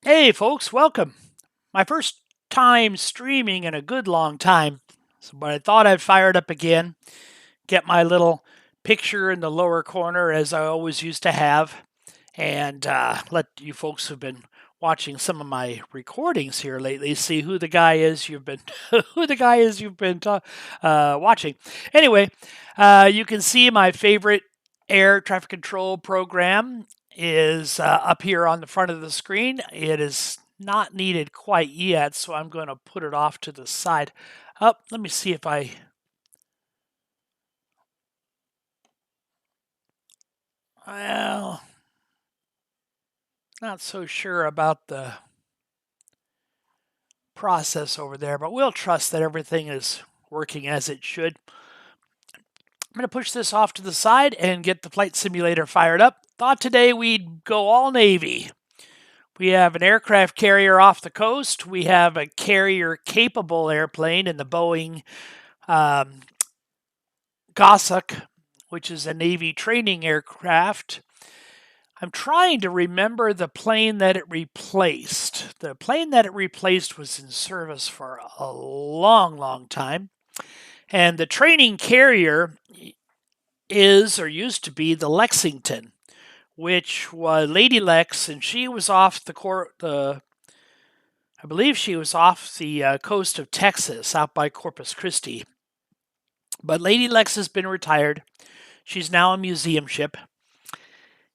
Hey folks, welcome. My first time streaming in a good long time, but I thought I'd fire it up again, get my little picture in the lower corner as I always used to have, and let you folks who've been watching some of my recordings here lately see who the guy is you've been watching. Anyway, you can see my favorite air traffic control program is up here on the front of the screen. It is not needed quite yet, so I'm going to put it off to the side. Let me see if well, not so sure about the process over there, but we'll trust that everything is working as it should. I'm going to push this off to the side and get the flight simulator fired up. Thought today we'd go all Navy. We have an aircraft carrier off the coast. We have a carrier-capable airplane in the Boeing Goshawk, which is a Navy training aircraft. I'm trying to remember the plane that it replaced. The plane that it replaced was in service for a long, long time. And the training carrier is or used to be the Lexington, which was Lady Lex, and she was off I believe she was off the coast of Texas, out by Corpus Christi. But Lady Lex has been retired. She's now a museum ship,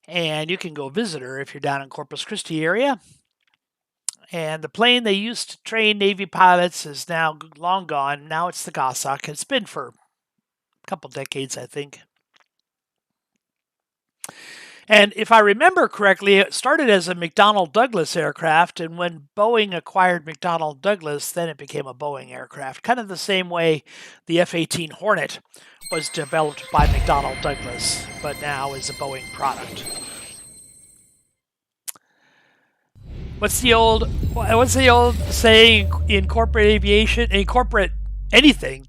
and you can go visit her if you're down in Corpus Christi area. And the plane they used to train Navy pilots is now long gone. Now it's the Goshawk. It's been for a couple decades, I think. And if I remember correctly, it started as a McDonnell Douglas aircraft, and when Boeing acquired McDonnell Douglas, then it became a Boeing aircraft. Kind of the same way the F-18 Hornet was developed by McDonnell Douglas, but now is a Boeing product. What's the old saying in corporate aviation, in corporate anything?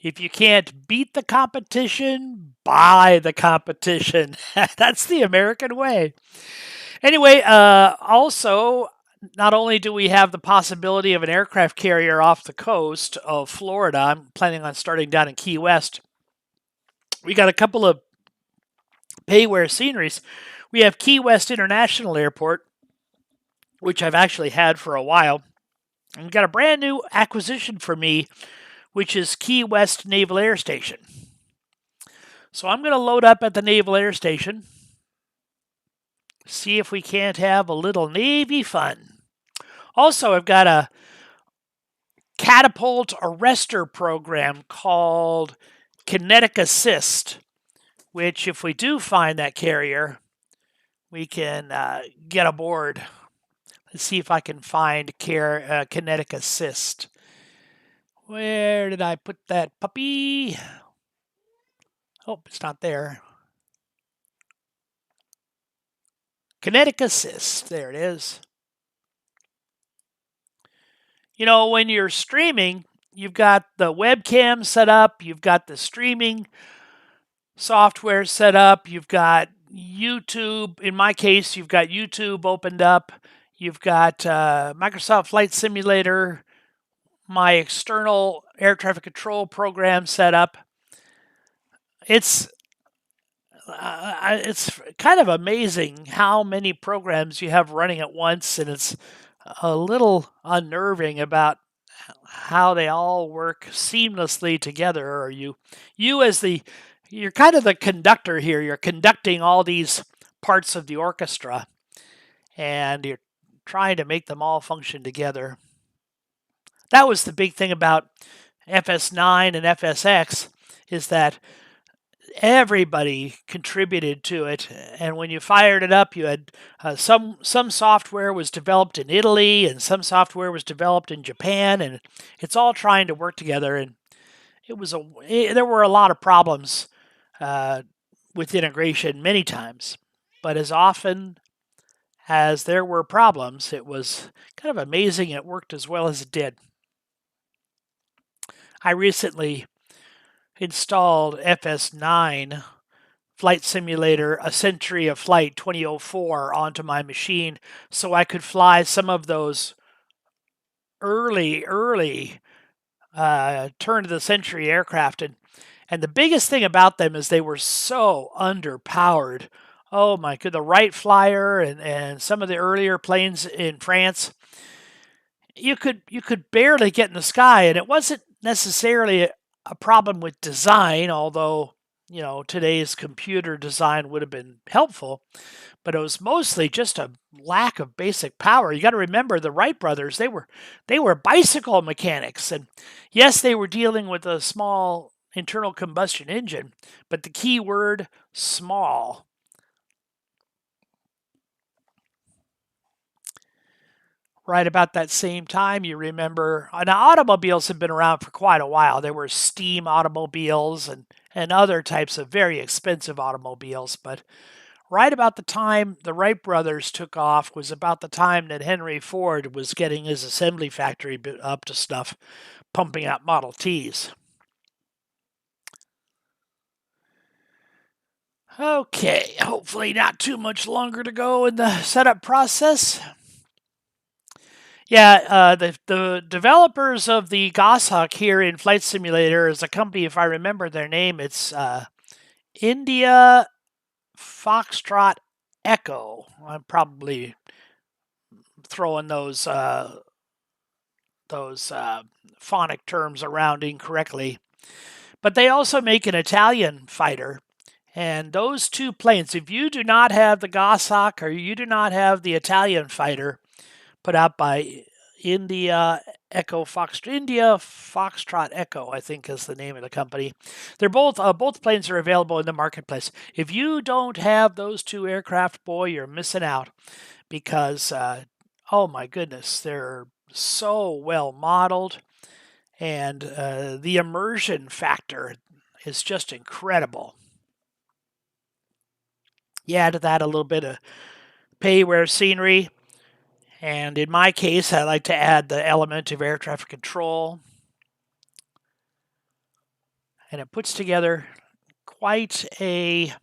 If you can't beat the competition, buy the competition. That's the American way. Anyway, also, not only do we have the possibility of an aircraft carrier off the coast of Florida, I'm planning on starting down in Key West. We got a couple of Payware Sceneries. We have Key West International Airport, which I've actually had for a while. And we got a brand new acquisition for me, which is Key West Naval Air Station. So I'm going to load up at the Naval Air Station, see if we can't have a little Navy fun. Also, I've got a catapult arrestor program called Kinetic Assist, which if we do find that carrier, we can get aboard. Let's see if I can find Kinetic Assist. Where did I put that puppy? Oh, it's not there. Kinetic Assist. There it is. You know, when you're streaming, you've got the webcam set up, you've got the streaming software set up, you've got YouTube. In my case, you've got YouTube opened up, you've got Microsoft Flight Simulator, my external air traffic control program set up. It's kind of amazing how many programs you have running at once, and it's a little unnerving about how they all work seamlessly together. Or you're kind of the conductor here. You're conducting all these parts of the orchestra, and you're trying to make them all function together. That was the big thing about FS9 and FSX, is that everybody contributed to it, and when you fired it up, you had some software was developed in Italy, and some software was developed in Japan, and it's all trying to work together. And there were a lot of problems with integration many times, but as often as there were problems, it was kind of amazing it worked as well as it did. I recently installed FS9 flight simulator, A Century of Flight 2004, onto my machine so I could fly some of those early turn of the century aircraft. And the biggest thing about them is they were so underpowered. Oh my god, the Wright Flyer and some of the earlier planes in France, you could barely get in the sky, and it wasn't necessarily a problem with design, although today's computer design would have been helpful, but it was mostly just a lack of basic power. You got to remember the Wright brothers, they were bicycle mechanics, and yes, they were dealing with a small internal combustion engine, but the key word, small. Right about that same time, you remember, now automobiles have been around for quite a while. There were steam automobiles and other types of very expensive automobiles, but right about the time the Wright brothers took off was about the time that Henry Ford was getting his assembly factory up to snuff, pumping out Model Ts. Okay, hopefully not too much longer to go in the setup process. Yeah, the developers of the Goshawk here in Flight Simulator is a company, if I remember their name, it's India Foxtrot Echo. I'm probably throwing those phonic terms around incorrectly. But they also make an Italian fighter. And those two planes, if you do not have the Goshawk or you do not have the Italian fighter put out by India Foxtrot Echo, I think is the name of the company. They're both planes are available in the marketplace. If you don't have those two aircraft, boy, you're missing out, because oh my goodness, they're so well modeled, and the immersion factor is just incredible. You add to that a little bit of Payware Scenery, and in my case, I like to add the element of air traffic control, and it puts together quite a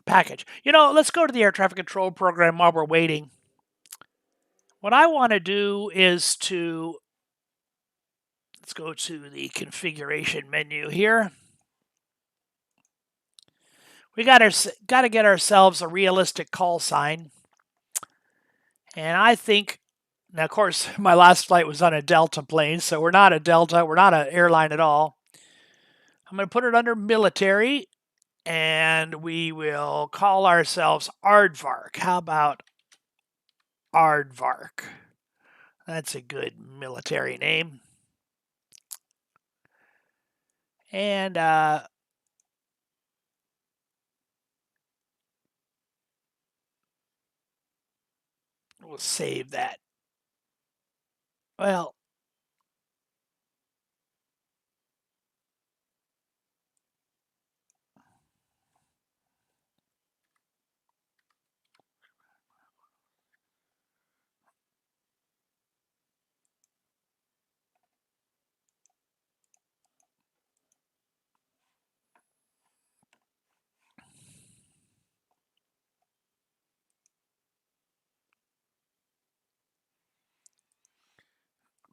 package. Let's go to the air traffic control program while we're waiting. What I want to do is let's go to the configuration menu here. We got to get ourselves a realistic call sign. And I think, now of course, my last flight was on a Delta plane, so we're not a Delta, we're not an airline at all. I'm going to put it under military, and we will call ourselves Aardvark. How about Aardvark? That's a good military name. And we'll save that. Well,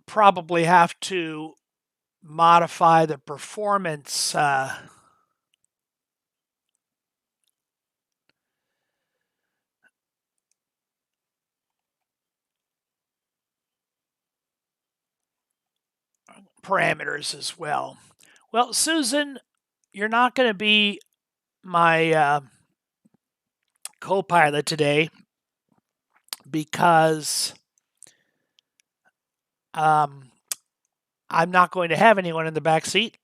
probably have to modify the performance parameters as well. Well, Susan, you're not going to be my co-pilot today because I'm not going to have anyone in the back seat.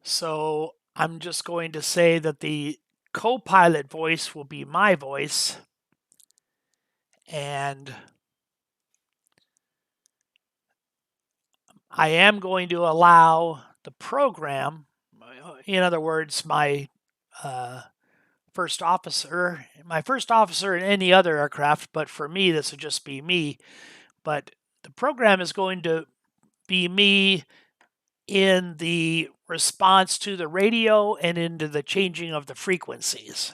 So I'm just going to say that the co-pilot voice will be my voice, and I am going to allow the program, in other words, my first officer, my first officer in any other aircraft, but for me, this would just be me. But the program is going to be me in the response to the radio and into the changing of the frequencies.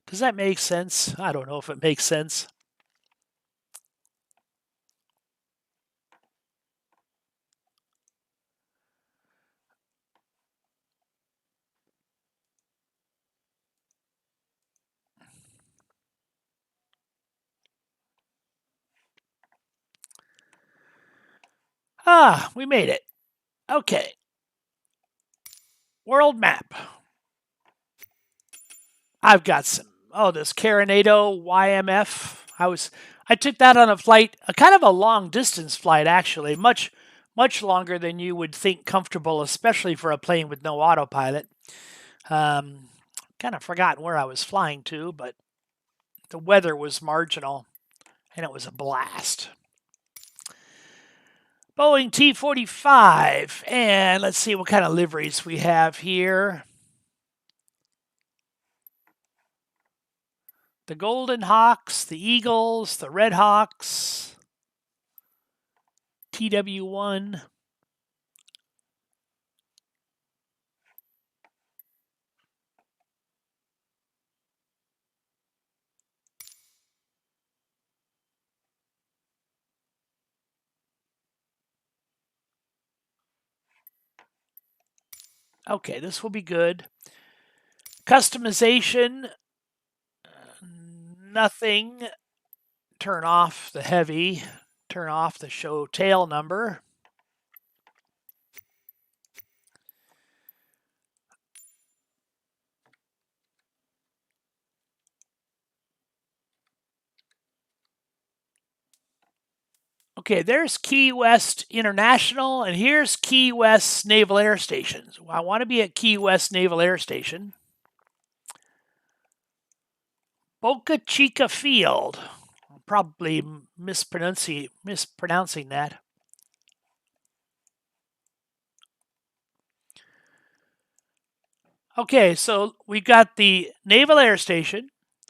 Does that make sense? I don't know if it makes sense. Ah, we made it. Okay. World map. I've got some, this Carinado YMF. I took that on a flight, a kind of a long distance flight actually, much longer than you would think comfortable, especially for a plane with no autopilot. Kind of forgotten where I was flying to, but the weather was marginal and it was a blast. Boeing T-45, and let's see what kind of liveries we have here. The Golden Hawks, the Eagles, the Red Hawks, TW1. Okay, this will be good. Customization, nothing. Turn off the heavy, turn off the show tail number. Okay, there's Key West International, and here's Key West Naval Air Station. So I want to be at Key West Naval Air Station. Boca Chica Field. I'm probably mispronouncing that. Okay, so we've got the Naval Air Station,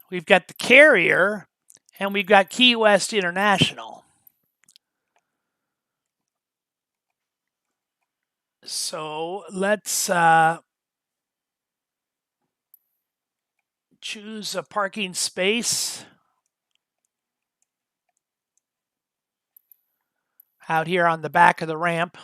we've got the carrier, and we've got Key West International. So let's choose a parking space out here on the back of the ramp.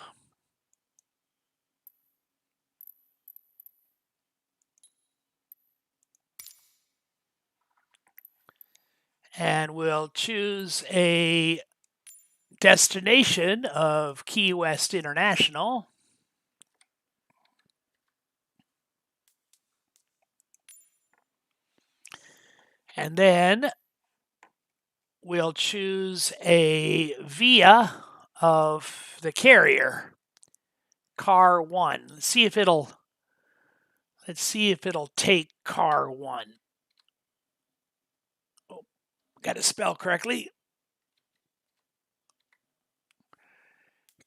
And we'll choose a destination of Key West International. And then we'll choose a via of the carrier, car 1. Let's see if it'll take car 1. Oh, got to spell correctly.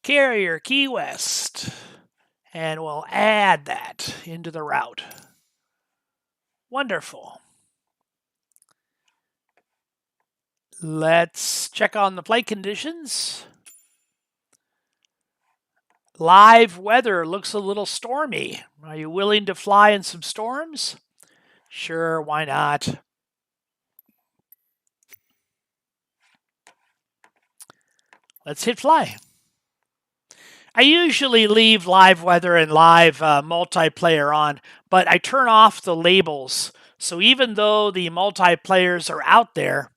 Carrier Key West. And we'll add that into the route. Wonderful. Let's check on the flight conditions. Live weather looks a little stormy. Are you willing to fly in some storms? Sure, why not? Let's hit fly. I usually leave live weather and live multiplayer on, but I turn off the labels. So even though the multiplayers are out there,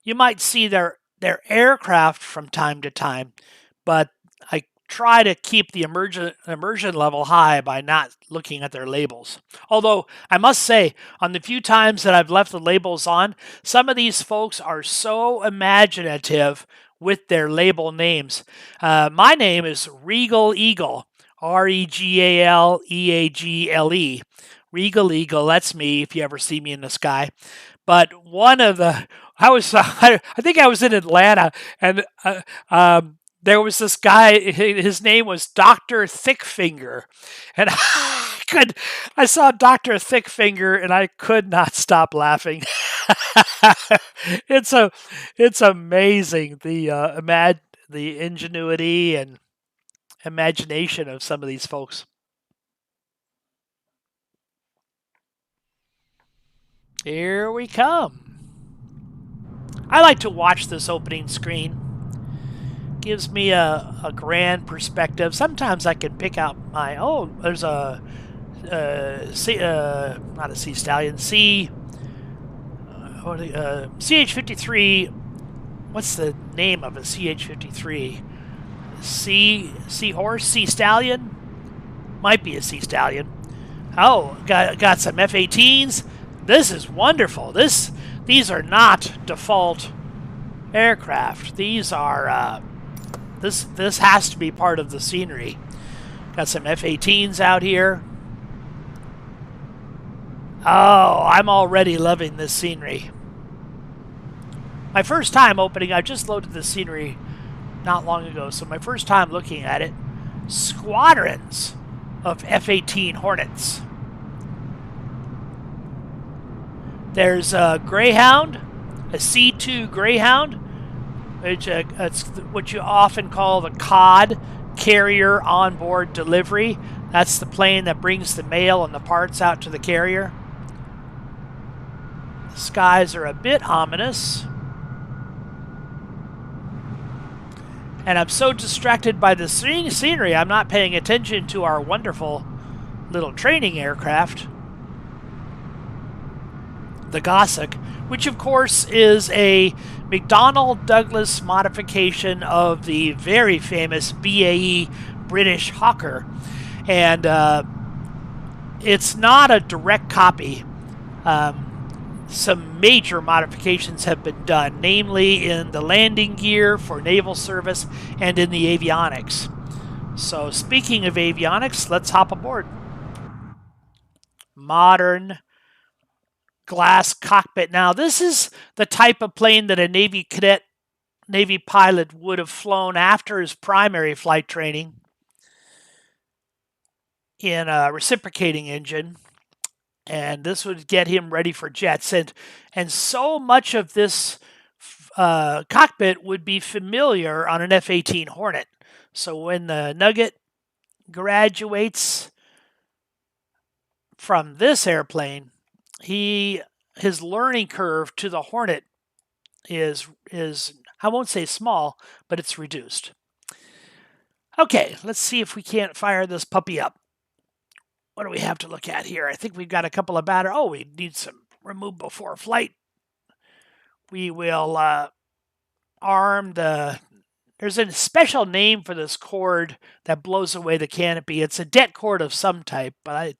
you might see their aircraft from time to time, but I try to keep the immersion level high by not looking at their labels. Although I must say, on the few times that I've left the labels on, some of these folks are so imaginative with their label names. My name is Regal Eagle, REGALEAGLE. Regal Eagle, that's me if you ever see me in the sky. But one of the, I think I was in Atlanta, and there was this guy, his name was Dr. Thickfinger, and I I saw Dr. Thickfinger and I could not stop laughing. it's amazing the ingenuity and imagination of some of these folks. Here we come. I like to watch this opening screen. Gives me a grand perspective. Sometimes I can pick out my, there's a not a C Stallion, CH-53. What's the name of a CH-53? Seahorse? C Stallion? Might be a C Stallion. Oh, got some F-18s. This is wonderful. These are not default aircraft. These are this has to be part of the scenery. Got some F-18s out here. Oh, I'm already loving this scenery. My first time opening, I just loaded the scenery not long ago, so my first time looking at it, squadrons of F-18 Hornets. There's a Greyhound, a C-2 Greyhound, which it's what you often call the COD, Carrier Onboard Delivery. That's the plane that brings the mail and the parts out to the carrier. The skies are a bit ominous. And I'm so distracted by the scenery, I'm not paying attention to our wonderful little training aircraft. The Goshawk, which of course is a McDonnell Douglas modification of the very famous BAE British Hawker. And it's not a direct copy. Some major modifications have been done, namely in the landing gear for naval service and in the avionics. So speaking of avionics, let's hop aboard. Modern glass cockpit. Now, this is the type of plane that a Navy cadet, Navy pilot would have flown after his primary flight training in a reciprocating engine. And this would get him ready for jets. And so much of this cockpit would be familiar on an F-18 Hornet. So when the Nugget graduates from this airplane, his learning curve to the Hornet is I won't say small, but it's reduced. Okay, let's see if we can't fire this puppy up. What do we have to look at here? I think we've got a couple of batteries. Oh, we need some remove before flight. We will arm the... There's a special name for this cord that blows away the canopy. It's a det cord of some type, but I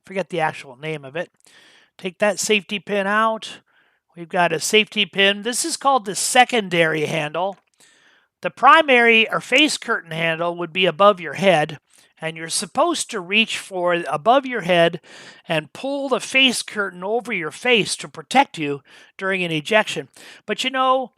forget the actual name of it. Take that safety pin out. We've got a safety pin. This is called the secondary handle. The primary or face curtain handle would be above your head, and you're supposed to reach for above your head and pull the face curtain over your face to protect you during an ejection. But you know,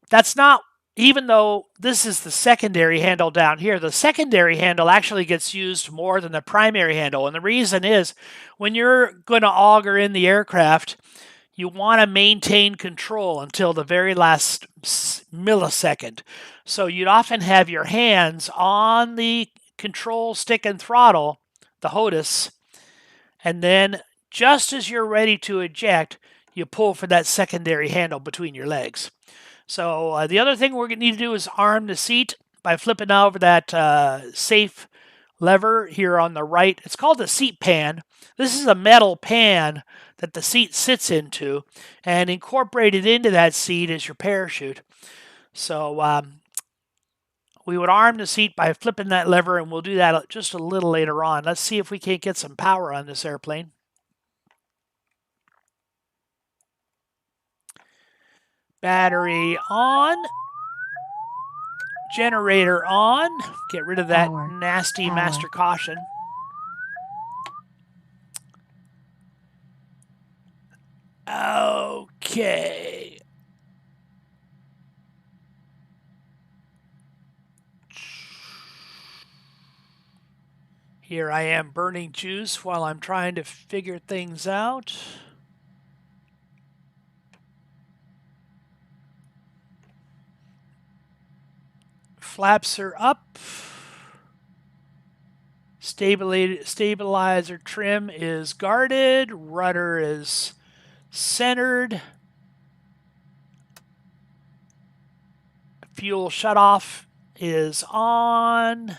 that's not, even though this is the secondary handle down here, the secondary handle actually gets used more than the primary handle. And the reason is, when you're going to auger in the aircraft, you want to maintain control until the very last millisecond. So you'd often have your hands on the control stick and throttle, the HOTUS, and then just as you're ready to eject, you pull for that secondary handle between your legs. So the other thing we're going to need to do is arm the seat by flipping over that safe lever here on the right. It's called the seat pan. This is a metal pan that the seat sits into, and incorporated into that seat is your parachute. So we would arm the seat by flipping that lever, and we'll do that just a little later on. Let's see if we can't get some power on this airplane. Battery on. Generator on. Get rid of that nasty master caution. Okay. Here I am burning juice while I'm trying to figure things out. Flaps are up. Stabilizer trim is guarded. Rudder is centered. Fuel shutoff is on.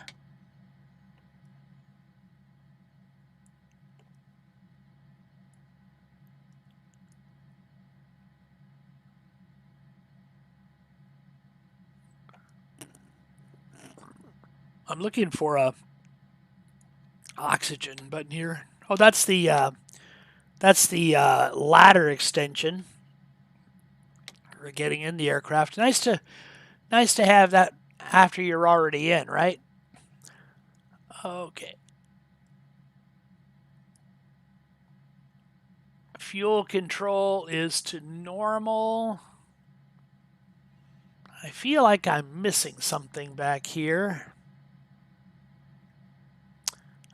I'm looking for a oxygen button here. Oh, that's the ladder extension for getting in the aircraft. Nice to have that after you're already in, right? Okay. Fuel control is to normal. I feel like I'm missing something back here.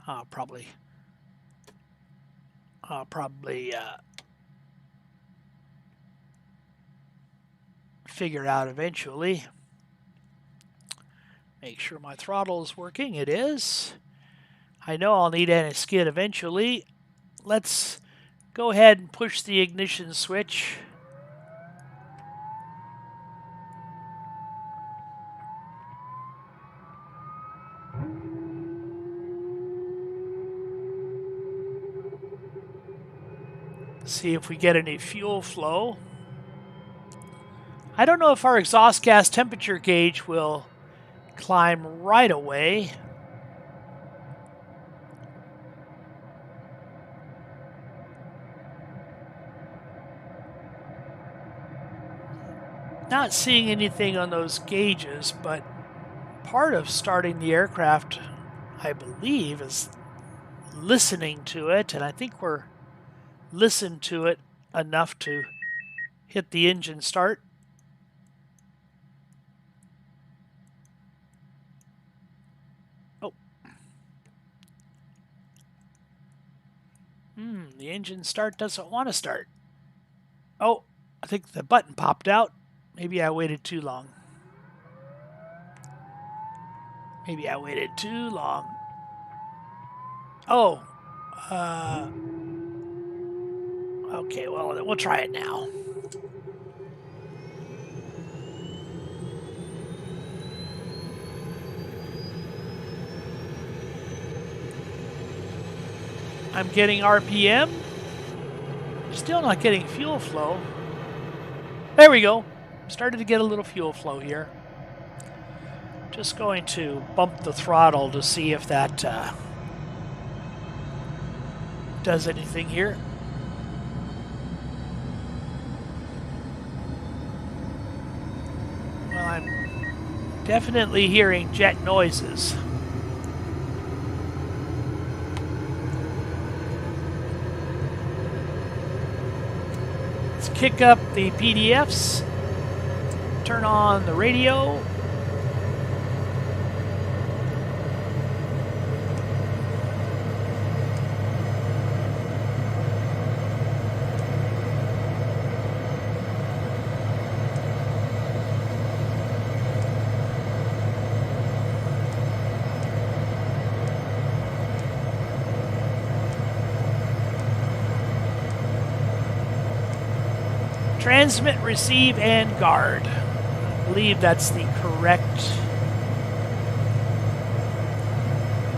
I'll probably figure out eventually. Make sure my throttle is working. It is. I know I'll need anti-skid eventually. Let's go ahead and push the ignition switch. See if we get any fuel flow. I don't know if our exhaust gas temperature gauge will climb right away. Not seeing anything on those gauges, but part of starting the aircraft, I believe, is listening to it, and I think we're listened to it enough to hit the engine start. Oh. The engine start doesn't want to start. Oh, I think the button popped out. Maybe I waited too long. Maybe I waited too long. Oh. Okay, well, we'll try it now. I'm getting RPM. Still not getting fuel flow. There we go. Started to get a little fuel flow here. Just going to bump the throttle to see if that does anything here. Well, I'm definitely hearing jet noises. Let's kick up the PDFs. Turn on the radio. Transmit, receive, and guard. I believe that's the correct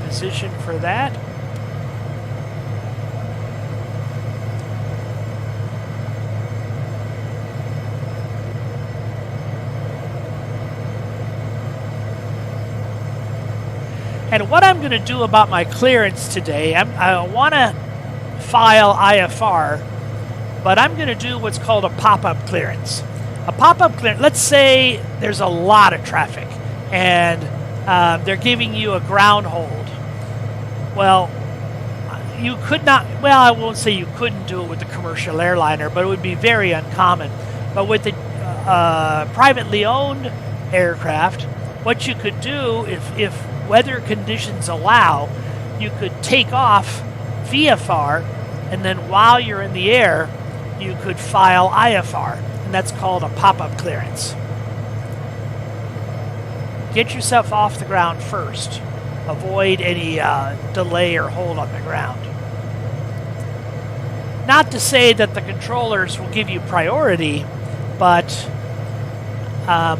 position for that. And what I'm going to do about my clearance today, I want to file IFR, but I'm going to do what's called a pop-up clearance. A pop-up clearance, let's say there's a lot of traffic and they're giving you a ground hold. Well, you could not, well, I won't say you couldn't do it with the commercial airliner, but it would be very uncommon. But with the privately owned aircraft, what you could do, if weather conditions allow, you could take off VFR, and then while you're in the air, you could file IFR, and that's called a pop-up clearance. Get yourself off the ground first. Avoid any delay or hold on the ground. Not to say that the controllers will give you priority, but oh,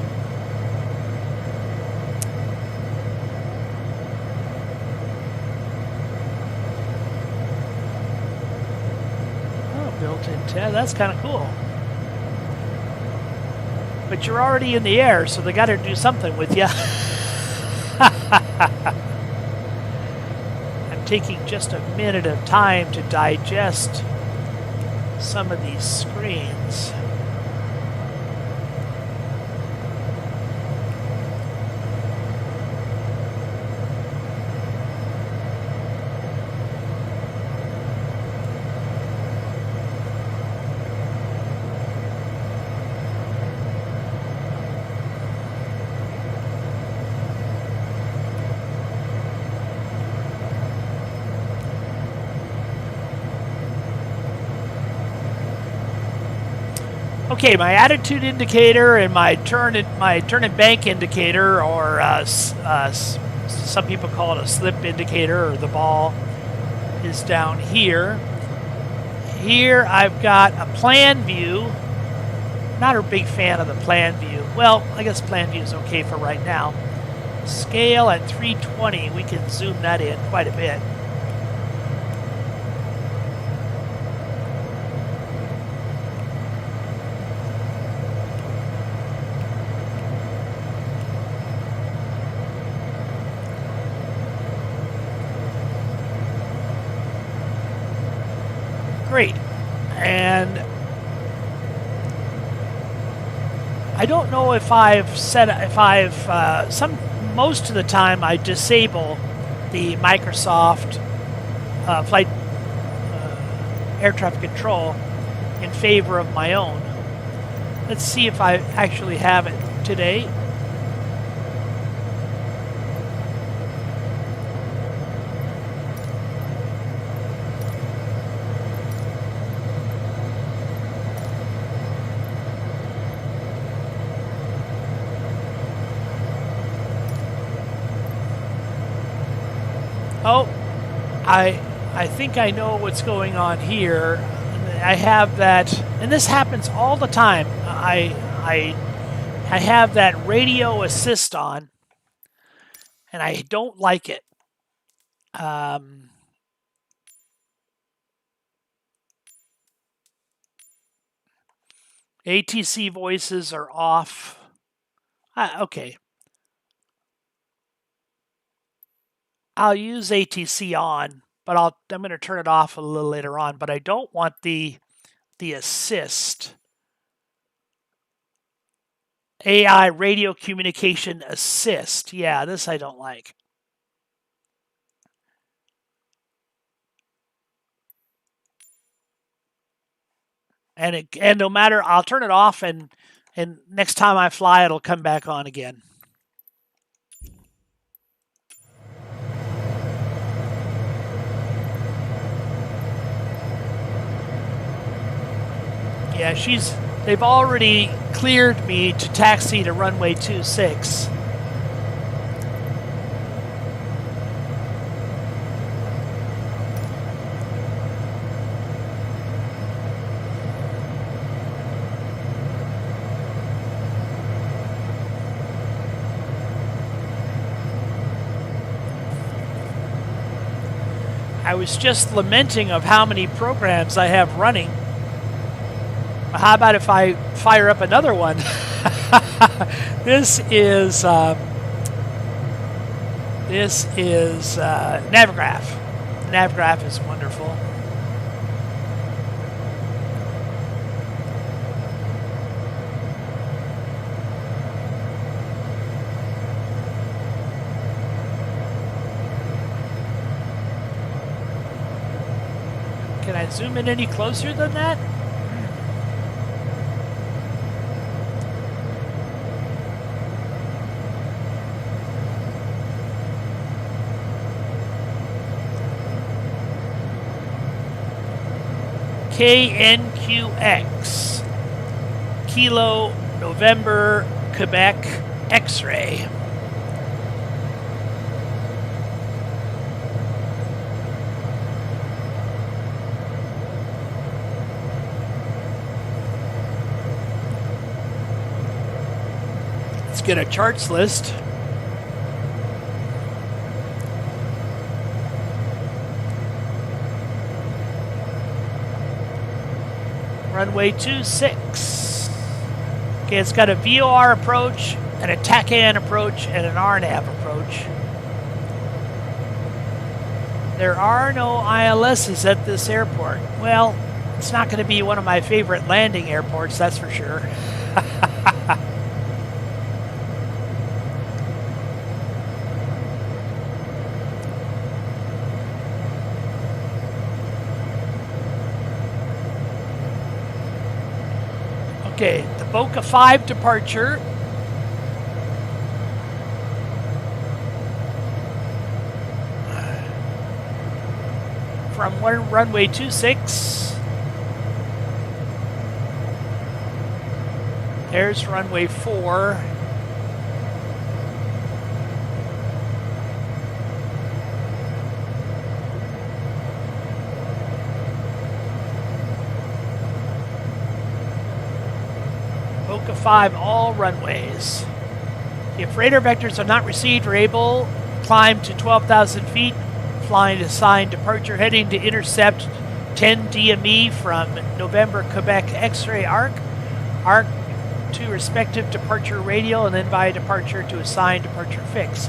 built-in tab, that's kind of cool. But you're already in the air, so they got to do something with you. I'm taking just a minute of time to digest some of these screens. Okay, my attitude indicator and my turn and bank indicator, or some people call it a slip indicator, or the ball, is down here. Here I've got a plan view. Not a big fan of the plan view. Well, I guess plan view is okay for right now. Scale at 320, we can zoom that in quite a bit. Great. And I don't know if most of the time I disable the Microsoft flight air traffic control in favor of my own. Let's see if I actually have it today. Oh, I think I know what's going on here. I have that, and this happens all the time. I have that radio assist on, and I don't like it. ATC voices are off. Okay. I'll use ATC on, but I'm going to turn it off a little later on. But I don't want the assist. AI radio communication assist. Yeah, this I don't like. And no matter, I'll turn it off, and next time I fly, it'll come back on again. Yeah, they've already cleared me to taxi to runway 26. I was just lamenting of how many programs I have running. How about if I fire up another one? This is Navigraph. Navigraph is wonderful. Can I zoom in any closer than that? KNQX, Kilo November Quebec X-ray. Let's get a charts list. Runway 26. Okay, it's got a VOR approach, an TACAN approach, and an RNAV approach. There are no ILSs at this airport. Well, it's not going to be one of my favorite landing airports, that's for sure. Okay, the Boca 5 departure. From runway 26. There's runway 4. Boca 5, all runways. If radar vectors are not received or able, climb to 12,000 feet, flying assigned departure, heading to intercept 10 DME from November Quebec X-ray arc to respective departure radial, and then by departure to assigned departure fix.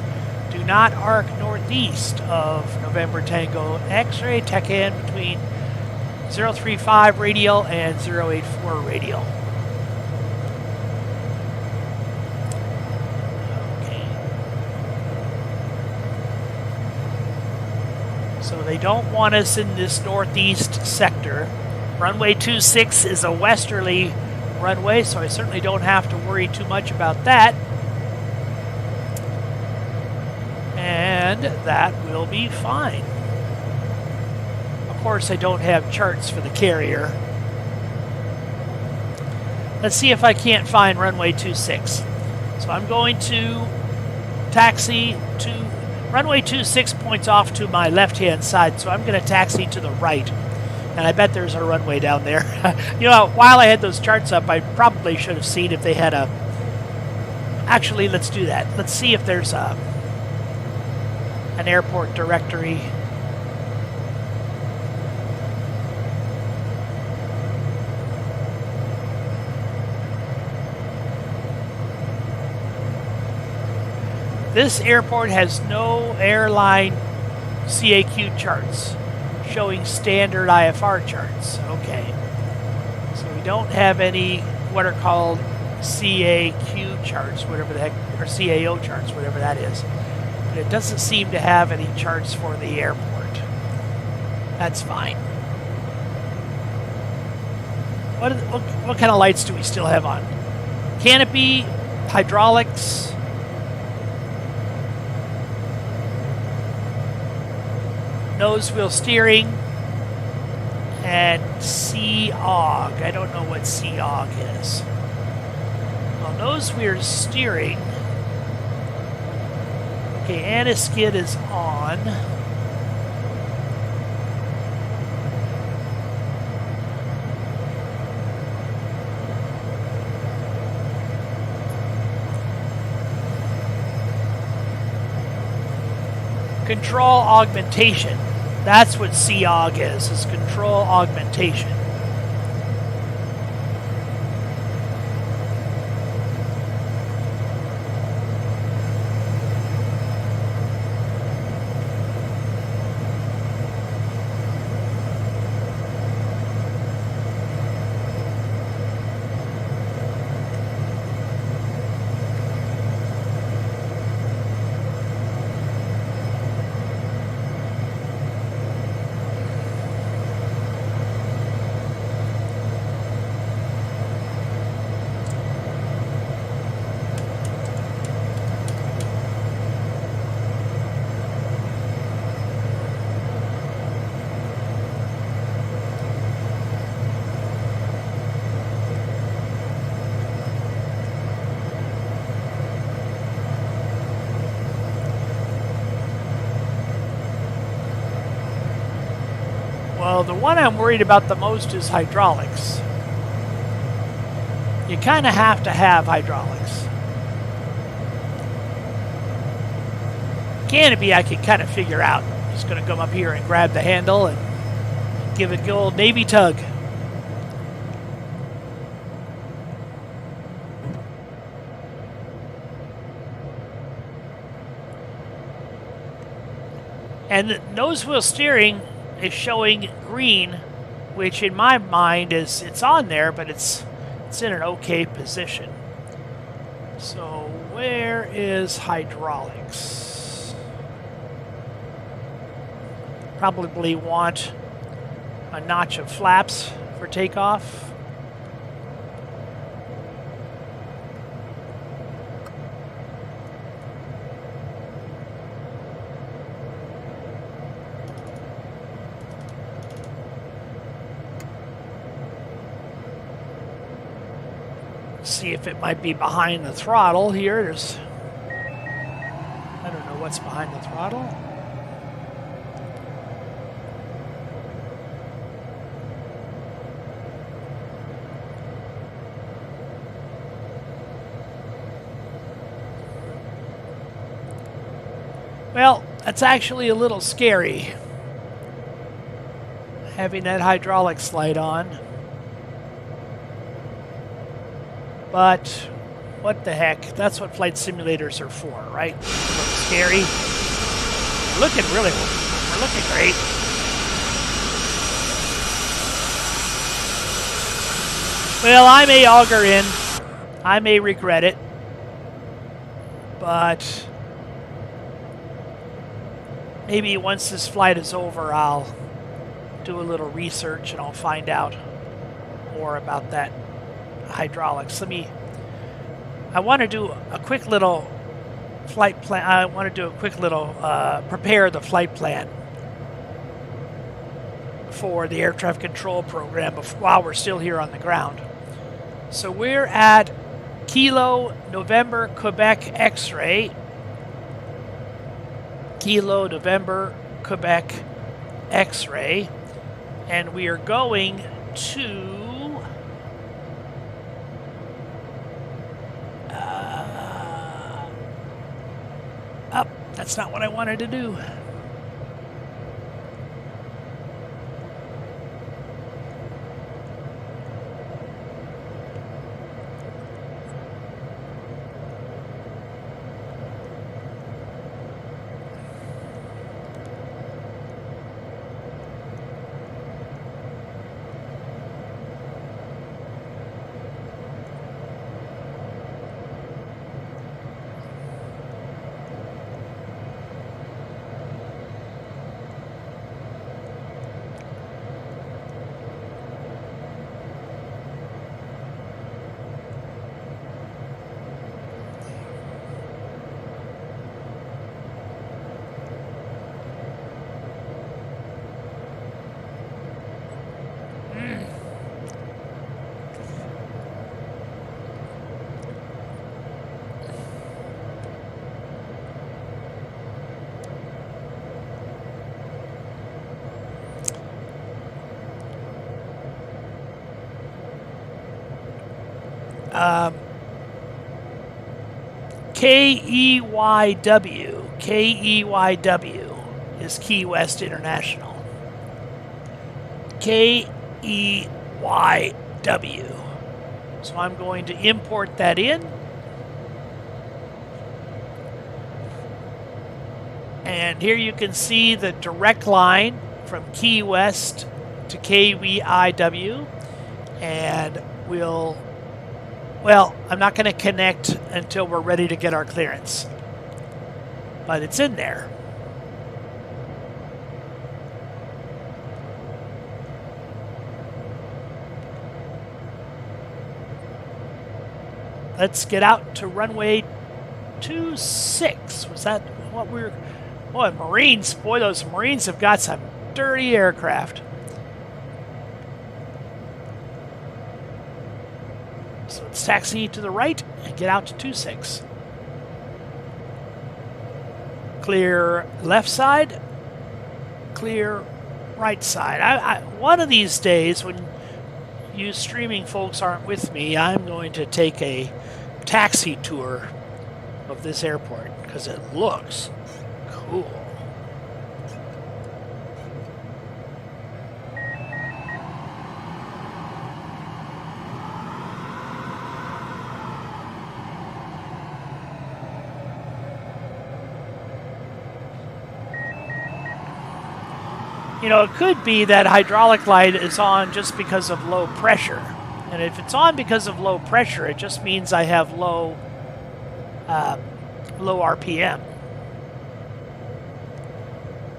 Do not arc northeast of November Tango X-ray, TACAN between 035 radial and 084 radial. So they don't want us in this northeast sector. Runway 26 is a westerly runway, so I certainly don't have to worry too much about that. And that will be fine. Of course, I don't have charts for the carrier. Let's see if I can't find runway 26. So I'm going to taxi to runway 26 points off to my left-hand side, so I'm going to taxi to the right. And I bet there's a runway down there. You know, while I had those charts up, I probably should have seen if they had a... Actually, let's do that. Let's see if there's an airport directory. This airport has no airline CAQ charts showing standard IFR charts. Okay. So we don't have any what are called CAQ charts, whatever the heck, or CAO charts, whatever that is. But it doesn't seem to have any charts for the airport. That's fine. What kind of lights do we still have on? Canopy, hydraulics, nose wheel steering, and COG. I don't know what COG is. Well, nose wheel steering. Okay, anti-skid is on. Control augmentation. That's what COG is control augmentation. So the one I'm worried about the most is hydraulics. You kind of have to have hydraulics. Canopy I can kind of figure out. Just going to come up here and grab the handle and give it a good old Navy tug. And the nose wheel steering is showing green, which in my mind is it's on there, but it's in an okay position. So where is hydraulics? Probably want a notch of flaps for takeoff. See if it might be behind the throttle here. I don't know what's behind the throttle. Well, that's actually a little scary, having that hydraulics light on. But what the heck? That's what flight simulators are for, right? A little scary. We're looking great. Well, I may auger in. I may regret it. But maybe once this flight is over, I'll do a little research and I'll find out more about that hydraulics. I want to do a quick little flight plan. I want to do a quick little prepare the flight plan for the air traffic control program while we're still here on the ground. So we're at Kilo November Quebec X-ray. Kilo November Quebec X-ray, and we are going to up. That's not what I wanted to do. KEYW is Key West International. KEYW. So I'm going to import that in. And here you can see the direct line from Key West to KEYW. And well, I'm not going to connect until we're ready to get our clearance. But it's in there. Let's get out to runway 26. Was that what we were... Boy, Marines. Boy, those Marines have got some dirty aircraft. So let's taxi to the right and get out to 26. Clear left side. Clear right side. One of these days, when you streaming folks aren't with me, I'm going to take a taxi tour of this airport because it looks cool. You know, it could be that hydraulic light is on just because of low pressure. And if it's on because of low pressure, it just means I have low RPM.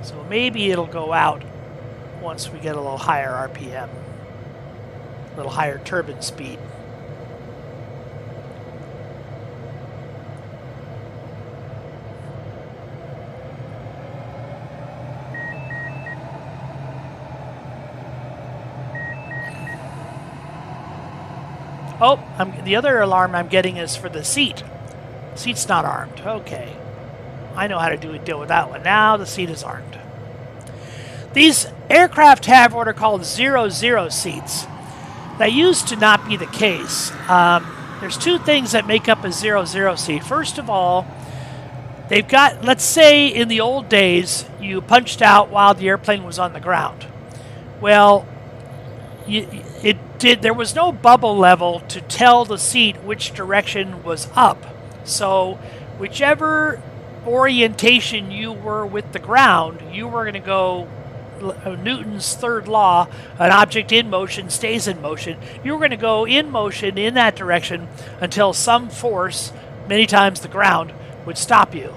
So maybe it'll go out once we get a little higher RPM, a little higher turbine speed. Oh, the other alarm I'm getting is for the seat. Seat's not armed. Okay. I know how to deal with that one. Now the seat is armed. These aircraft have what are called 00 seats. That used to not be the case. There's two things that make up a 00 seat. First of all, they've got, let's say in the old days, you punched out while the airplane was on the ground. Well, there was no bubble level to tell the seat which direction was up. So whichever orientation you were with the ground, you were going to go Newton's third law, an object in motion stays in motion. You were going to go in motion in that direction until some force, many times the ground, would stop you.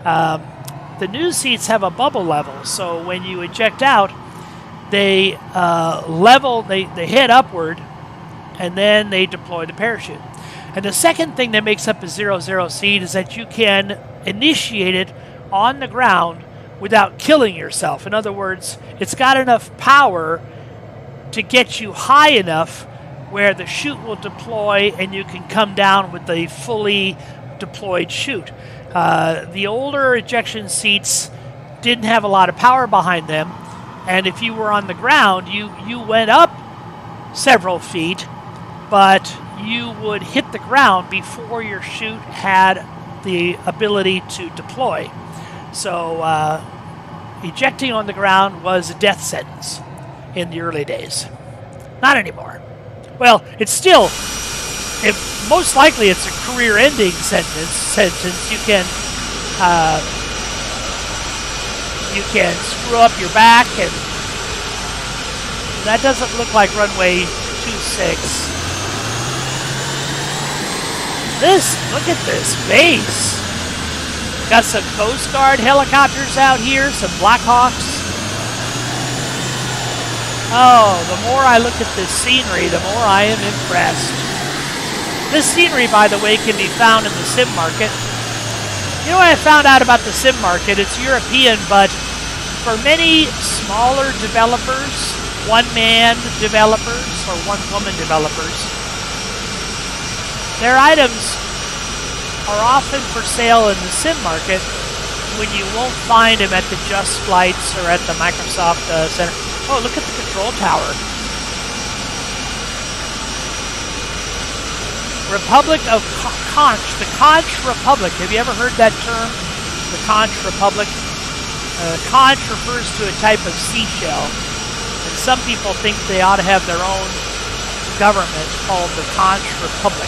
The new seats have a bubble level, so when you eject out, they they head upward, and then they deploy the parachute. And the second thing that makes up a 00 seat is that you can initiate it on the ground without killing yourself. In other words, it's got enough power to get you high enough where the chute will deploy and you can come down with the fully deployed chute. The older ejection seats didn't have a lot of power behind them, and if you were on the ground, you went up several feet, but you would hit the ground before your chute had the ability to deploy. So ejecting on the ground was a death sentence in the early days. Not anymore. Well, it's still, most likely it's a career-ending sentence. You can screw up your back, and that doesn't look like runway 26. Look at this base. Got some Coast Guard helicopters out here, some Black Hawks. Oh, the more I look at this scenery, the more I am impressed. This scenery, by the way, can be found in the sim market. You know what I found out about the sim market? It's European, but for many smaller developers, one-man developers or one-woman developers, their items are often for sale in the sim market when you won't find them at the Just Flights or at the Microsoft Center. Oh, look at the control tower. Republic of Conch, the Conch Republic. Have you ever heard that term? The Conch Republic? Conch refers to a type of seashell. And some people think they ought to have their own government called the Conch Republic.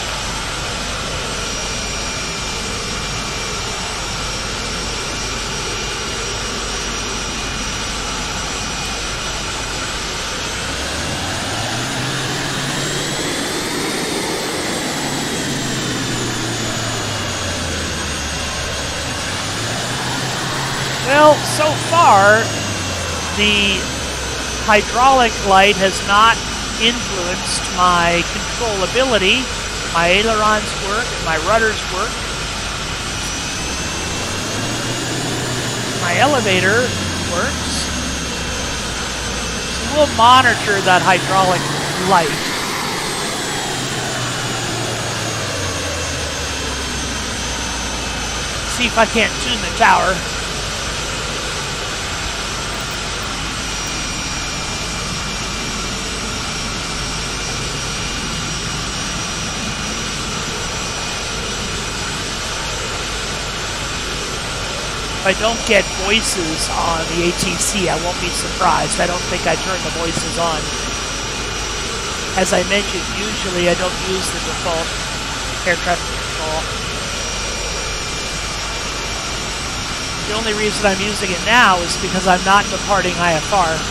Well, so far, the hydraulic light has not influenced my controllability. My ailerons work, my rudders work. My elevator works. So we'll monitor that hydraulic light. See if I can't tune the tower. if I don't get voices on the ATC, I won't be surprised. I don't think I turn the voices on. As I mentioned, usually I don't use the default air traffic control. The only reason I'm using it now is because I'm not departing IFR.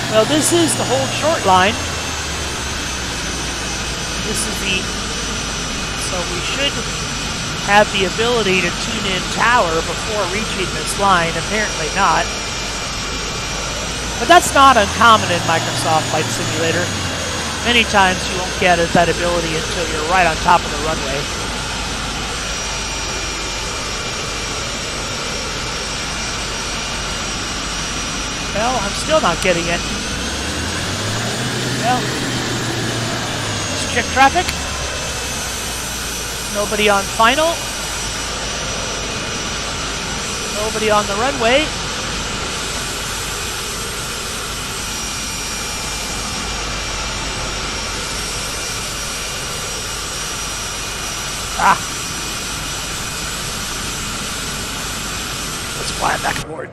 Well, this is the whole short line. This is the... So we should have the ability to tune in tower before reaching this line. Apparently not. But that's not uncommon in Microsoft Flight Simulator. Many times you won't get that ability until you're right on top of the runway. Well, I'm still not getting it. Well, let's check traffic. Nobody on final. Nobody on the runway. Ah. Let's climb back aboard.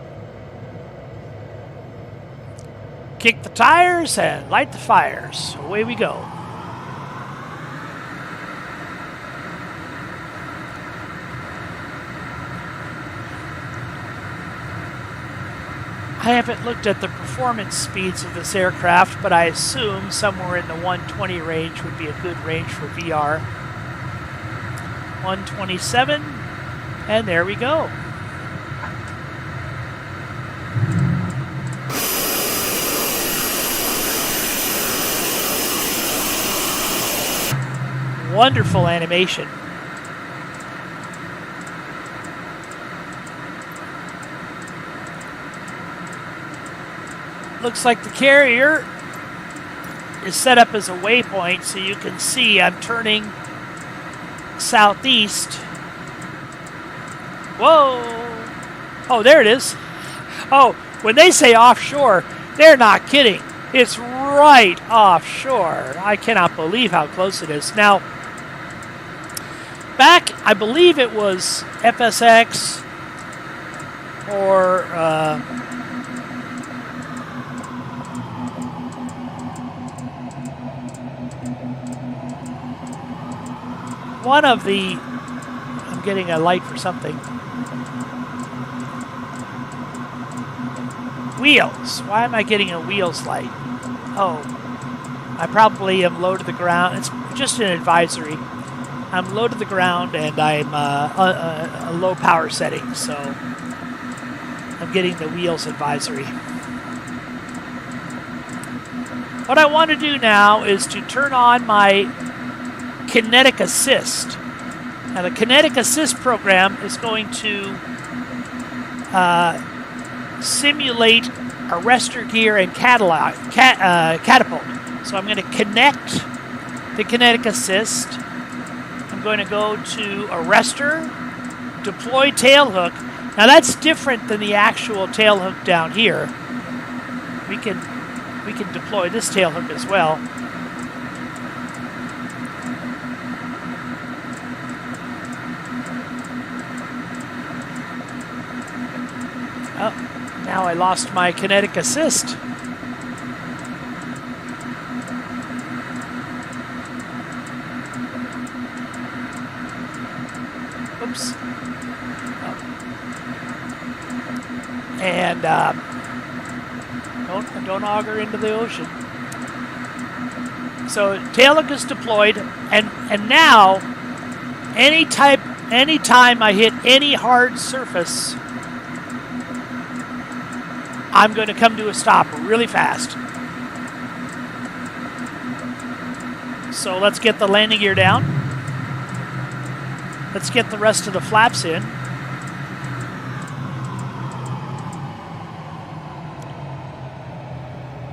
Kick the tires and light the fires. Away we go. I haven't looked at the performance speeds of this aircraft, but I assume somewhere in the 120 range would be a good range for VR. 127, and there we go. Wonderful animation. Looks like the carrier is set up as a waypoint, so you can see I'm turning southeast. Whoa! Oh, there it is. Oh, when they say offshore, they're not kidding. It's right offshore. I cannot believe how close it is. Now, back, I believe it was FSX or one of the, I'm getting a light for something. Wheels. Why am I getting a wheels light? Oh, I probably am low to the ground. It's just an advisory. I'm low to the ground and I'm a low power setting, so I'm getting the wheels advisory. What I want to do now is to turn on my kinetic assist. Now the kinetic assist program is going to simulate arrestor gear and catapult. So I'm going to connect the kinetic assist. I'm going to go to arrestor, deploy tailhook. Now that's different than the actual tailhook down here. We can deploy this tailhook as well. Oh, now I lost my kinetic assist. Oops. Oh. And don't auger into the ocean. So tailhook is deployed, and now anytime I hit any hard surface, I'm going to come to a stop really fast. So let's get the landing gear down. Let's get the rest of the flaps in.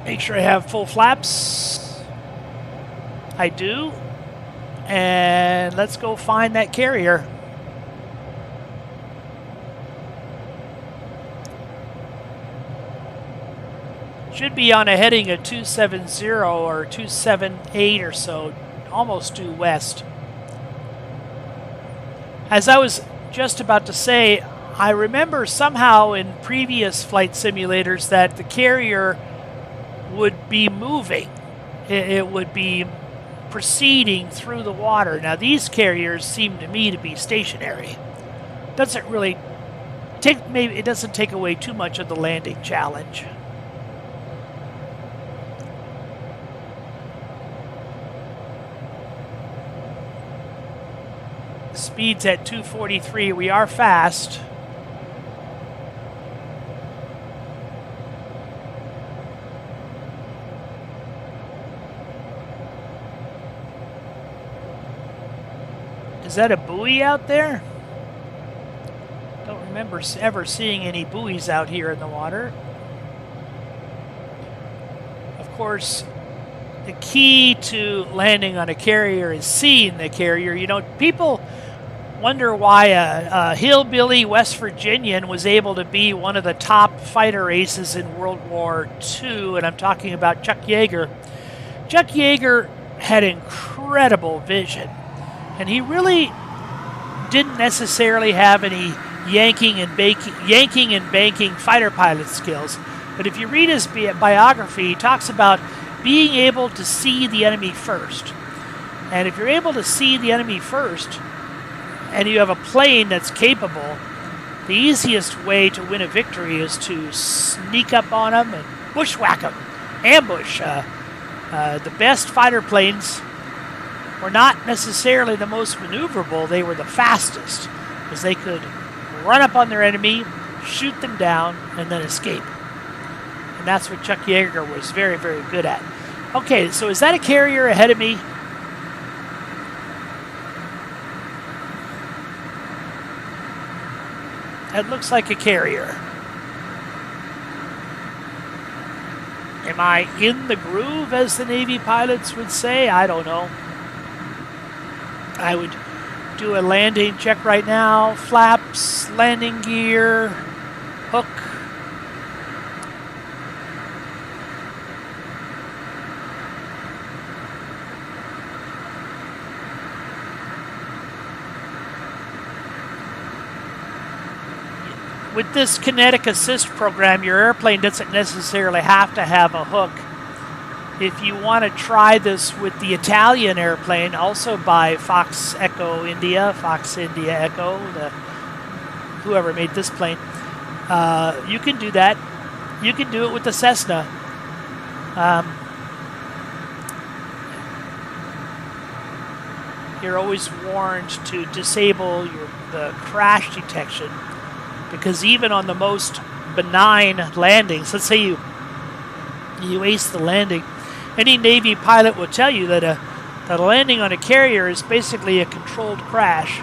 Make sure I have full flaps. I do. And let's go find that carrier. Should be on a heading of 270 or 278 or so, almost due west. As I was just about to say, I remember somehow in previous flight simulators that the carrier would be moving. It would be proceeding through the water. Now these carriers seem to me to be stationary. Doesn't really take, maybe it doesn't take away too much of the landing challenge. Speed's at 243. We are fast. Is that a buoy out there? Don't remember ever seeing any buoys out here in the water. Of course, the key to landing on a carrier is seeing the carrier. You know, people wonder why a hillbilly West Virginian was able to be one of the top fighter aces in World War II, and I'm talking about Chuck Yeager. Chuck Yeager had incredible vision, and he really didn't necessarily have any yanking and banking fighter pilot skills. But if you read his biography, he talks about being able to see the enemy first. And if you're able to see the enemy first, and you have a plane that's capable, the easiest way to win a victory is to sneak up on them and bushwhack them, ambush. The best fighter planes were not necessarily the most maneuverable, they were the fastest, because they could run up on their enemy, shoot them down, and then escape. And that's what Chuck Yeager was very, very good at. Okay, so is that a carrier ahead of me? That looks like a carrier. Am I in the groove, as the Navy pilots would say? I don't know. I would do a landing check right now. Flaps, landing gear, hook. With this kinetic assist program, your airplane doesn't necessarily have to have a hook. If you want to try this with the Italian airplane, also by Fox India Echo, whoever made this plane, you can do that. You can do it with the Cessna. You're always warned to disable the crash detection, because even on the most benign landings, let's say you ace the landing, any Navy pilot will tell you that a landing on a carrier is basically a controlled crash.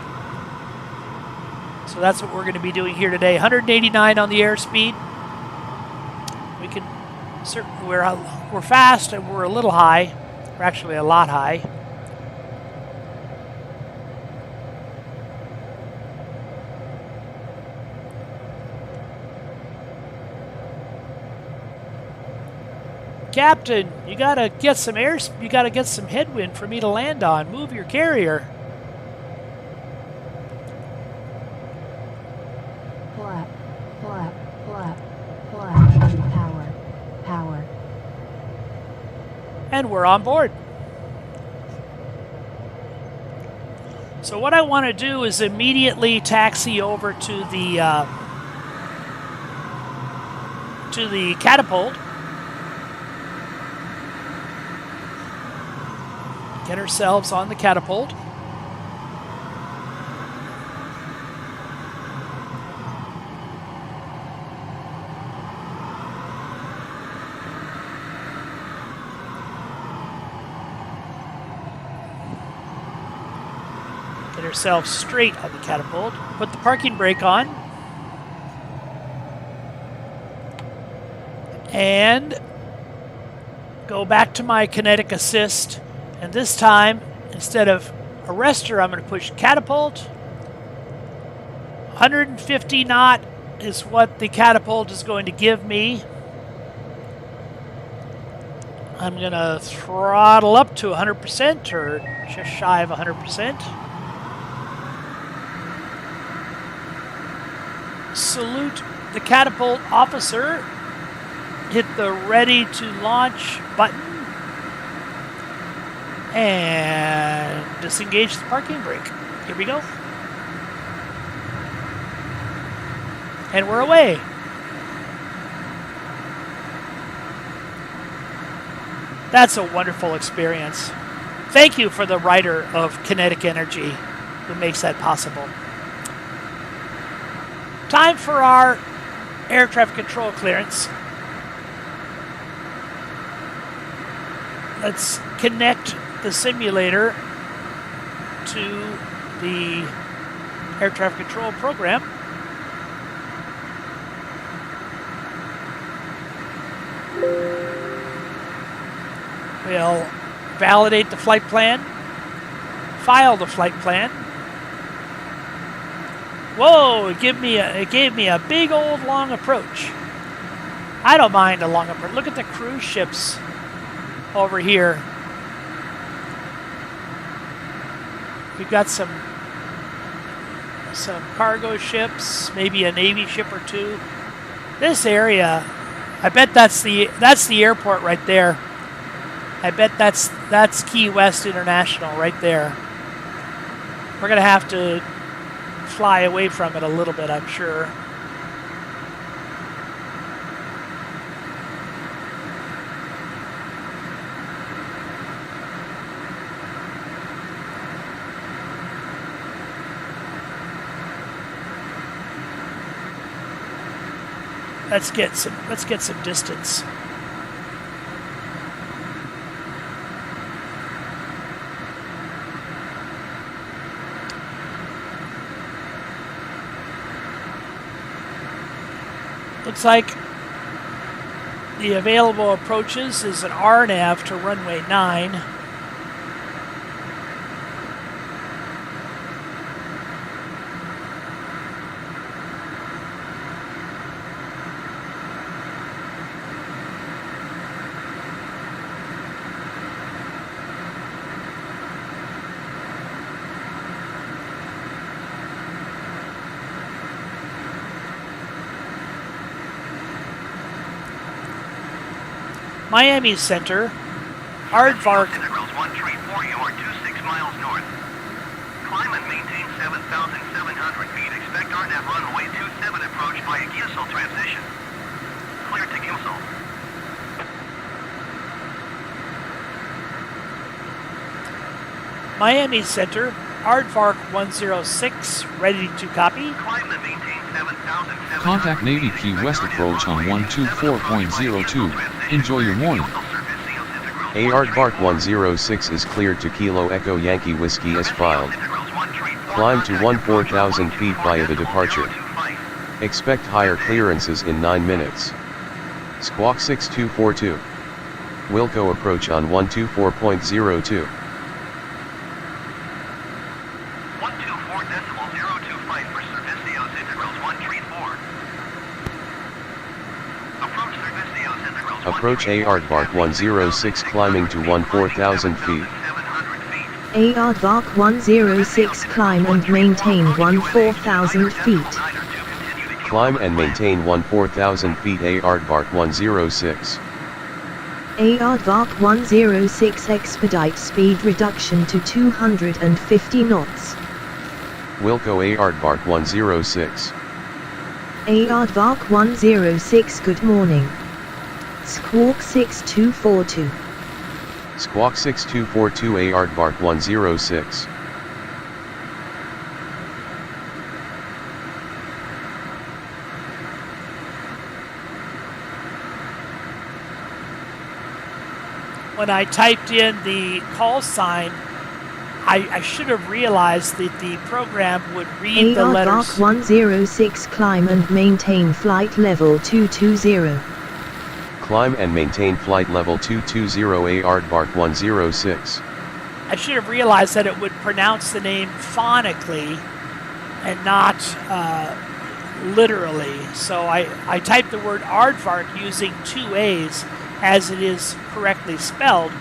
So that's what we're going to be doing here today. 189 on the airspeed. We're fast and we're a little high. We're actually a lot high. Captain, you gotta get some headwind for me to land on. Move your carrier. Flap, flap, flap, flap. Power. And we're on board. So what I want to do is immediately taxi over to the catapult. Get ourselves on the catapult. Get ourselves straight on the catapult. Put the parking brake on. And go back to my kinetic assist. And this time, instead of arrestor, I'm going to push catapult. 150 knot is what the catapult is going to give me. I'm going to throttle up to 100% or just shy of 100%. Salute the catapult officer. Hit the ready to launch button. And disengage the parking brake. Here we go. And we're away. That's a wonderful experience. Thank you for the writer of Kinetic Energy who makes that possible. Time for our air traffic control clearance. Let's connect the simulator to the air traffic control program. We'll validate the flight plan, file the flight plan. Whoa, it gave me a big old long approach. I don't mind a long approach. Look at the cruise ships over here. We've got some cargo ships, maybe a Navy ship or two. This area, I bet that's the airport right there. I bet that's Key West International right there. We're gonna have to fly away from it a little bit, I'm sure. Let's get some distance. Looks like the available approaches is an RNAV to runway 9. Miami Center, Aardvark. Integrals 134, you are 26 miles north. Climb and maintain 7,700 feet. Expect RNAV runway 27 approach via Giesel transition. Clear to Giesel. Miami Center, Aardvark 106, ready to copy. Climb and maintain 7,700. Contact Navy Key West approach on 124.02. Enjoy your morning. Aardvark 106 is cleared to Kilo Echo Yankee Whiskey as filed. Climb to 14,000 feet via the departure. Expect higher clearances in 9 minutes. Squawk 6242. Wilco approach on 124.02. 124.025 for Servicios integrals 134. Approach Servicios integrals. Approach Aardvark 106 climbing to 14,000 feet. Aardvark 106 climb and maintain 14,000 feet. Climb and maintain 14,000 feet Aardvark 106. Aardvark 106 expedite speed reduction to 250 knots. Wilco Aardvark 106. Aardvark 106 good morning. Squawk 6242. Squawk 6242 Aardvark 106. When I typed in the call sign, I should have realized that the program would read the letters. Aardvark 106 climb and maintain flight level 220. Climb and maintain flight level 220 Aardvark 106. I should have realized that it would pronounce the name phonically and not literally. So I typed the word Aardvark using 2 A's as it is correctly spelled.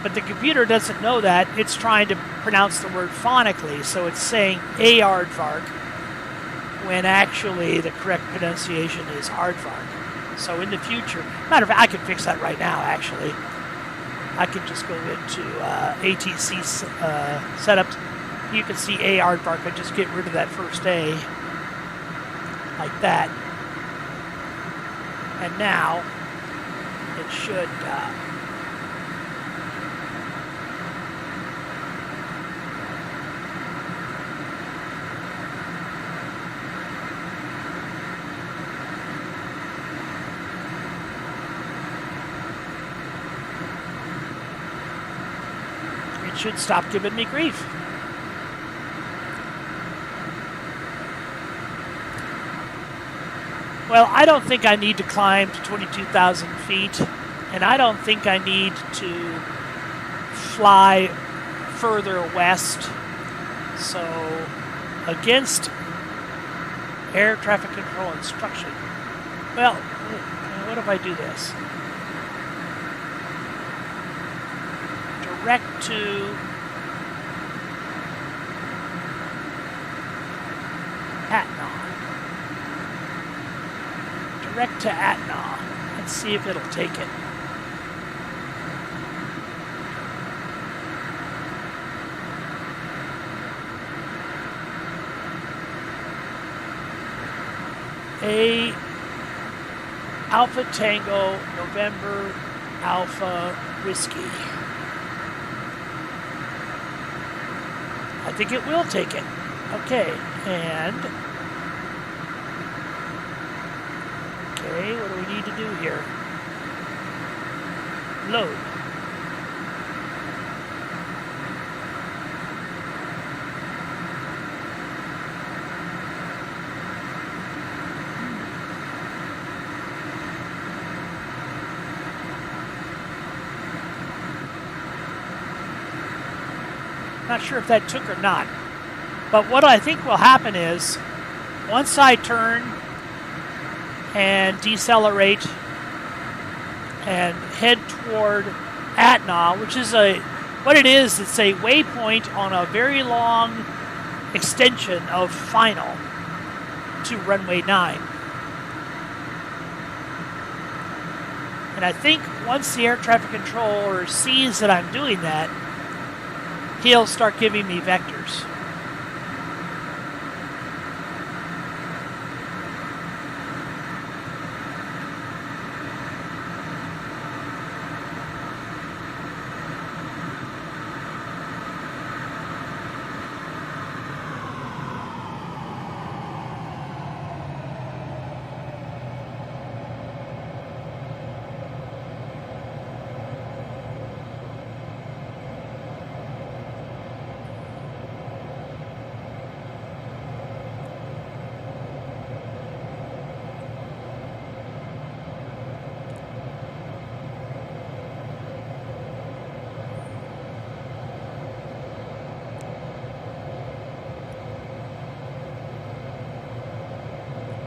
But the computer doesn't know that. It's trying to pronounce the word phonically, so it's saying aardvark when actually the correct pronunciation is aardvark. So in the future, matter of fact, I can fix that right now, actually. I can just go into ATC setups. You can see aardvark. I just get rid of that first A, like that. And now it should should stop giving me grief. Well, I don't think I need to climb to 22,000 feet, and I don't think I need to fly further west. So, against air traffic control instruction. Well, what if I do this? Direct to Atna. Direct to Atna. Let's see if it'll take it. A Alpha Tango November Alpha Whiskey. I think it will take it. Okay, and okay, what do we need to do here? Load. Not sure if that took or not. But what I think will happen is, once I turn and decelerate and head toward Atna, which is what it is, it's a waypoint on a very long extension of final to runway 9. And I think once the air traffic controller sees that I'm doing that, he'll start giving me vectors.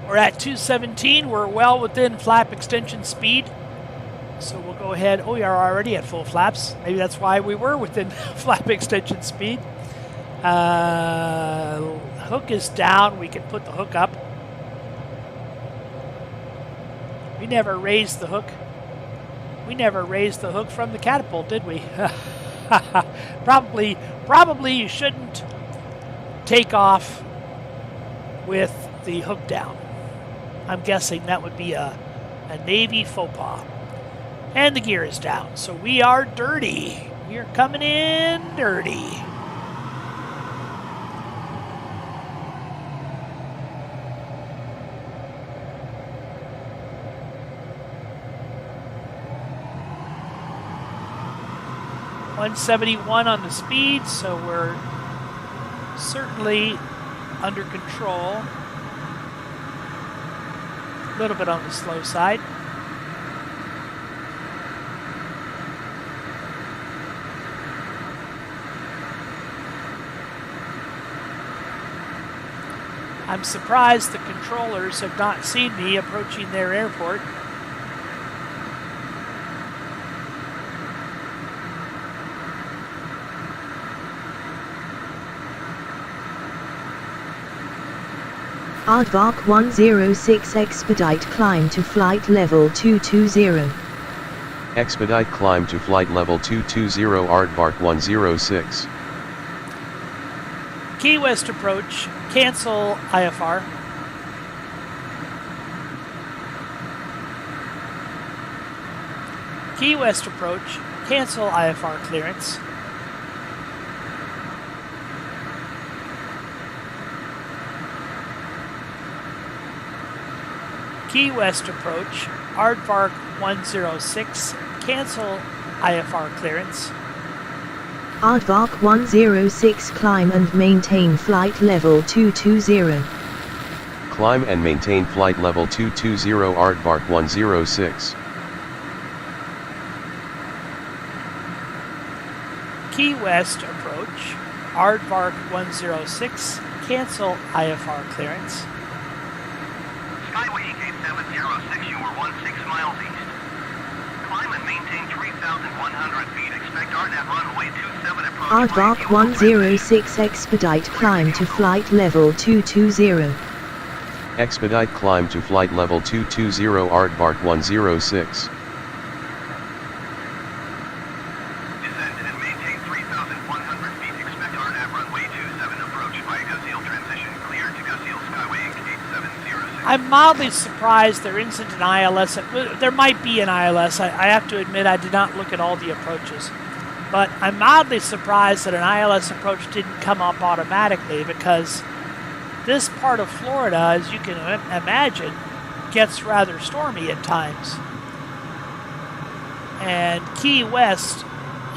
We're at 217. We're well within flap extension speed. So we'll go ahead. Oh, we are already at full flaps. Maybe that's why we were within flap extension speed. Hook is down. We can put the hook up. We never raised the hook. We never raised the hook from the catapult, did we? Probably you shouldn't take off with the hook down. I'm guessing that would be a Navy faux pas. And the gear is down, so we are dirty. We are coming in dirty. .171 on the speed, so we're certainly under control. A little bit on the slow side. I'm surprised the controllers have not seen me approaching their airport. Aardvark 106 expedite climb to flight level 220. Expedite climb to flight level 220 Aardvark 106. Key West approach, cancel IFR. Key West approach, cancel IFR clearance. Key West approach, Aardvark 106, cancel IFR clearance. Aardvark 106 climb and maintain flight level 220. Climb and maintain flight level 220 Aardvark 106. Key West approach, Aardvark 106, cancel IFR clearance. Skyway EK706, you are 16 miles east. Climb and maintain 3,100 feet. Expect RNAV runway 27 approach. Aardvark 106 expedite climb to flight level 220. Expedite climb to flight level 220 Aardvark 106. Descend and maintain 3,100 feet. Expect RNAV runway 27 approach via Gazelle transition. Clear to Gazelle Skyway EK706. I'm mildly surprised there isn't an ILS. There might be an ILS. I have to admit I did not look at all the approaches. But I'm mildly surprised that an ILS approach didn't come up automatically, because this part of Florida, as you can imagine, gets rather stormy at times. And Key West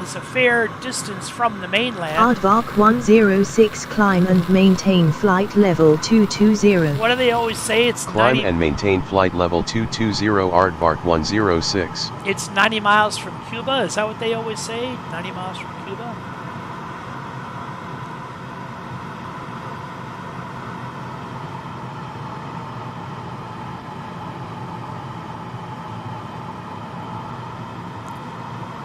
is a fair distance from the mainland. Aardvark 106 climb and maintain flight level 220. What do they always say? It's Climb 90, and maintain flight level 220 Aardvark 106. it's 90 miles from Cuba. Is that what they always say? 90 miles from Cuba?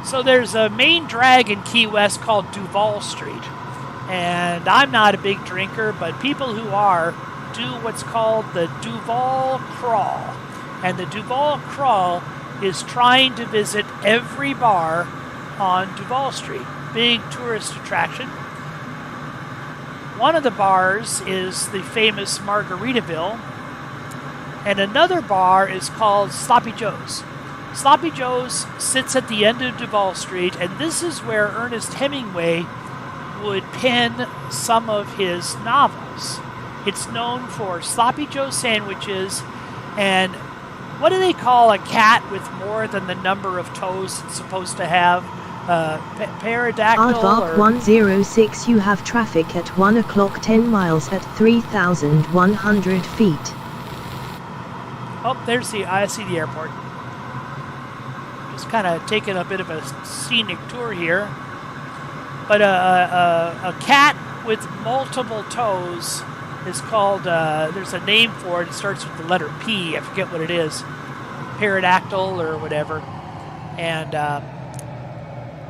So there's a main drag in Key West called Duval Street. And I'm not a big drinker, but people who are do what's called the Duval Crawl. And the Duval Crawl is trying to visit every bar on Duval Street. Big tourist attraction. One of the bars is the famous Margaritaville. And another bar is called Sloppy Joe's. Sloppy Joe's sits at the end of Duval Street, and this is where Ernest Hemingway would pen some of his novels. It's known for Sloppy Joe sandwiches, and what do they call a cat with more than the number of toes it's supposed to have? Pterodactyl? Aardvark 106, you have traffic at 1 o'clock 10 miles at 3,100 feet. Oh, I see the airport. Just kind of taking a bit of a scenic tour here. But a cat with multiple toes is called, there's a name for it. It starts with the letter P. I forget what it is. Pterodactyl or whatever. And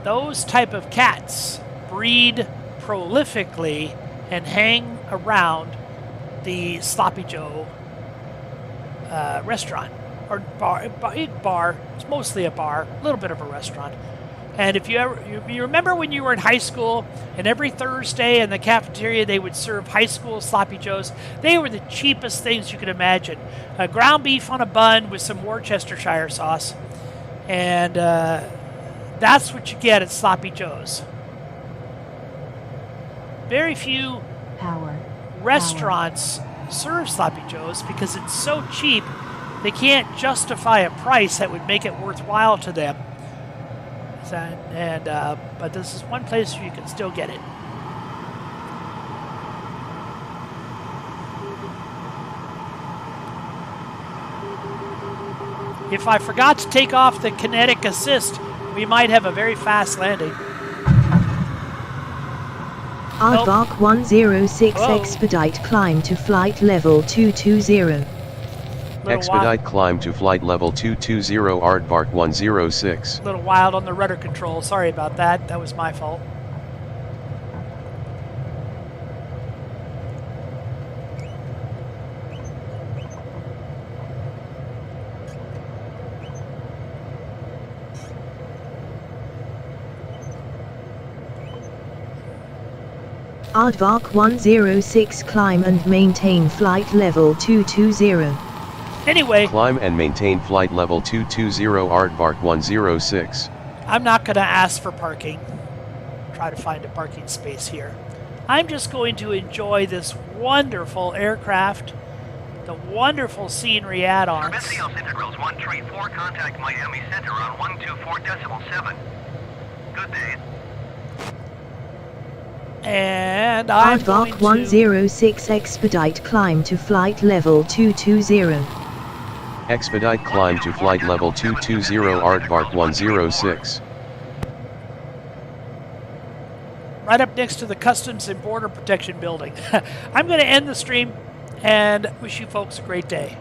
those type of cats breed prolifically and hang around the Sloppy Joe restaurant. Or bar. It's mostly a bar, a little bit of a restaurant. And if you remember when you were in high school, and every Thursday in the cafeteria they would serve high school Sloppy Joes. They were the cheapest things you could imagine. Ground beef on a bun with some Worcestershire sauce, and that's what you get at Sloppy Joe's. Very few restaurants serve Sloppy Joe's because it's so cheap. They can't justify a price that would make it worthwhile to them. But this is one place where you can still get it. If I forgot to take off the kinetic assist, we might have a very fast landing. Aardvark 106 expedite climb to flight level 220. Expedite climb to flight level 220 Aardvark 106. A little wild on the rudder control. Sorry about that. That was my fault. Aardvark 106 climb and maintain flight level 220. Anyway, Climb and maintain flight level 220 Aardvark 106. I'm not going to ask for parking. Try to find a parking space here. I'm just going to enjoy this wonderful aircraft, the wonderful scenery add-ons. Servicios integrals 134, contact Miami Center on 124.7. Good day. And I'm going Aardvark to 106 expedite climb to flight level 220. Expedite climb to flight level 220 Aardvark 106. right up next to the Customs and Border Protection building. I'm going to end the stream and wish you folks a great day.